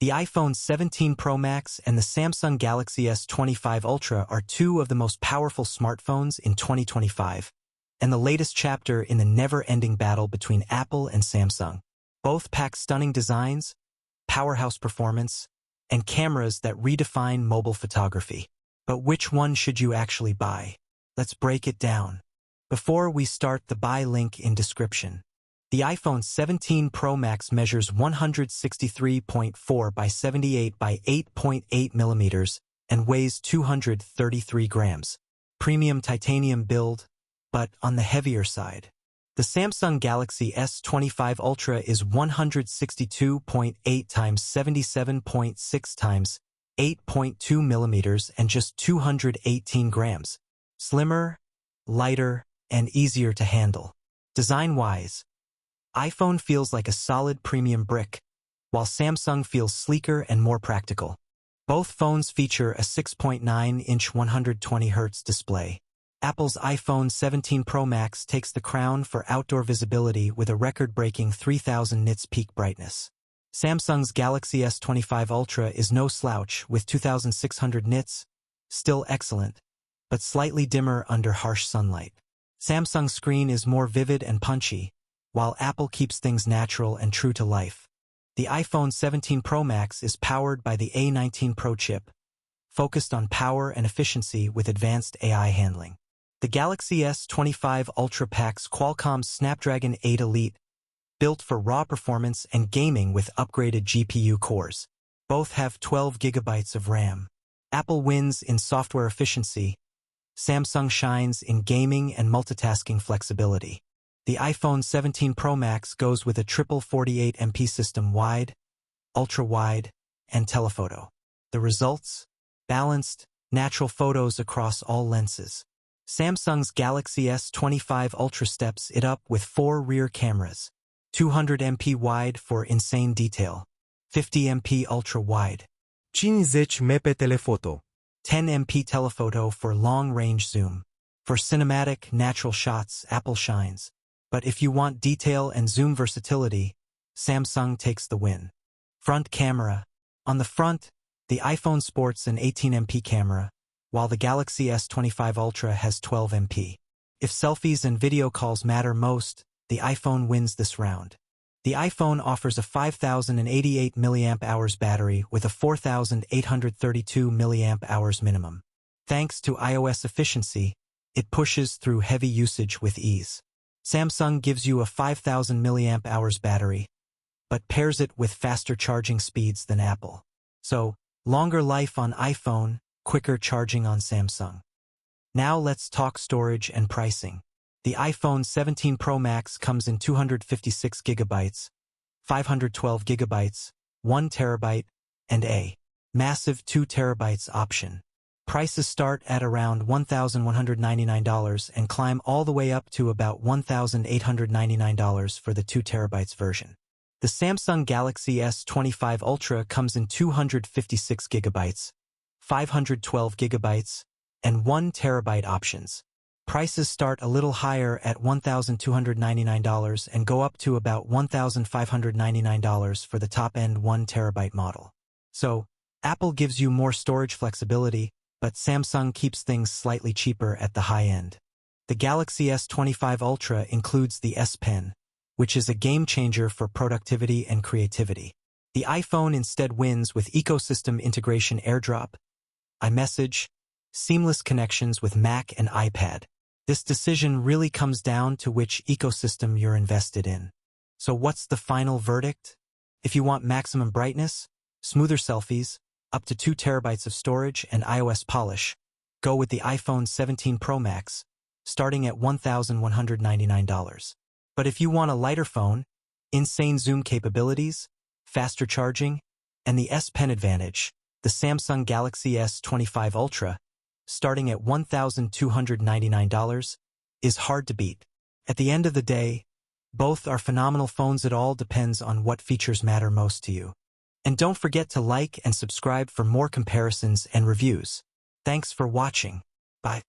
The iPhone 17 Pro Max and the Samsung Galaxy S25 Ultra are two of the most powerful smartphones in 2025, and the latest chapter in the never-ending battle between Apple and Samsung. Both pack stunning designs, powerhouse performance, and cameras that redefine mobile photography. But which one should you actually buy? Let's break it down. Before we start, the buy link in description. The iPhone 17 Pro Max measures 163.4 by 78 by 8.8 millimeters and weighs 233 grams. Premium titanium build, but on the heavier side. The Samsung Galaxy S25 Ultra is 162.8 times 77.6 times 8.2 millimeters and just 218 grams. Slimmer, lighter, and easier to handle. Design-wise, iPhone feels like a solid premium brick, while Samsung feels sleeker and more practical. Both phones feature a 6.9-inch 120Hz display. Apple's iPhone 17 Pro Max takes the crown for outdoor visibility with a record-breaking 3000 nits peak brightness. Samsung's Galaxy S25 Ultra is no slouch with 2600 nits, still excellent, but slightly dimmer under harsh sunlight. Samsung's screen is more vivid and punchy, while Apple keeps things natural and true to life. The iPhone 17 Pro Max is powered by the A19 Pro chip, focused on power and efficiency with advanced AI handling. The Galaxy S25 Ultra packs Qualcomm's Snapdragon 8 Elite, built for raw performance and gaming with upgraded GPU cores. Both have 12 GB of RAM. Apple wins in software efficiency. Samsung shines in gaming and multitasking flexibility. The iPhone 17 Pro Max goes with a triple 48MP system wide, ultra-wide, and telephoto. The results? Balanced, natural photos across all lenses. Samsung's Galaxy S25 Ultra steps it up with 4 rear cameras, 200MP wide for insane detail, 50MP ultra-wide, 50MP telephoto, 10MP telephoto for long-range zoom. For cinematic, natural shots, Apple shines. But if you want detail and zoom versatility, Samsung takes the win. Front camera. On the front, the iPhone sports an 18MP camera, while the Galaxy S25 Ultra has 12MP. If selfies and video calls matter most, the iPhone wins this round. The iPhone offers a 5088 mAh battery with a 4832 mAh minimum. Thanks to iOS efficiency, it pushes through heavy usage with ease. Samsung gives you a 5000 mAh battery, but pairs it with faster charging speeds than Apple. So, longer life on iPhone, quicker charging on Samsung. Now let's talk storage and pricing. The iPhone 17 Pro Max comes in 256 GB, 512 GB, 1 TB, and a massive 2 TB option. Prices start at around $1,199 and climb all the way up to about $1,899 for the 2 TB version. The Samsung Galaxy S25 Ultra comes in 256 GB, 512 GB, and 1 TB options. Prices start a little higher at $1,299 and go up to about $1,599 for the top-end 1 TB model. So, Apple gives you more storage flexibility, but Samsung keeps things slightly cheaper at the high end. The Galaxy S25 Ultra includes the S Pen, which is a game-changer for productivity and creativity. The iPhone instead wins with ecosystem integration AirDrop, iMessage, seamless connections with Mac and iPad. This decision really comes down to which ecosystem you're invested in. So what's the final verdict? If you want maximum brightness, smoother selfies, up to 2 TB of storage and iOS polish, go with the iPhone 17 Pro Max, starting at $1,199. But if you want a lighter phone, insane zoom capabilities, faster charging, and the S Pen advantage, the Samsung Galaxy S25 Ultra, starting at $1,299, is hard to beat. At the end of the day, both are phenomenal phones. It all depends on what features matter most to you. And don't forget to like and subscribe for more comparisons and reviews. Thanks for watching. Bye.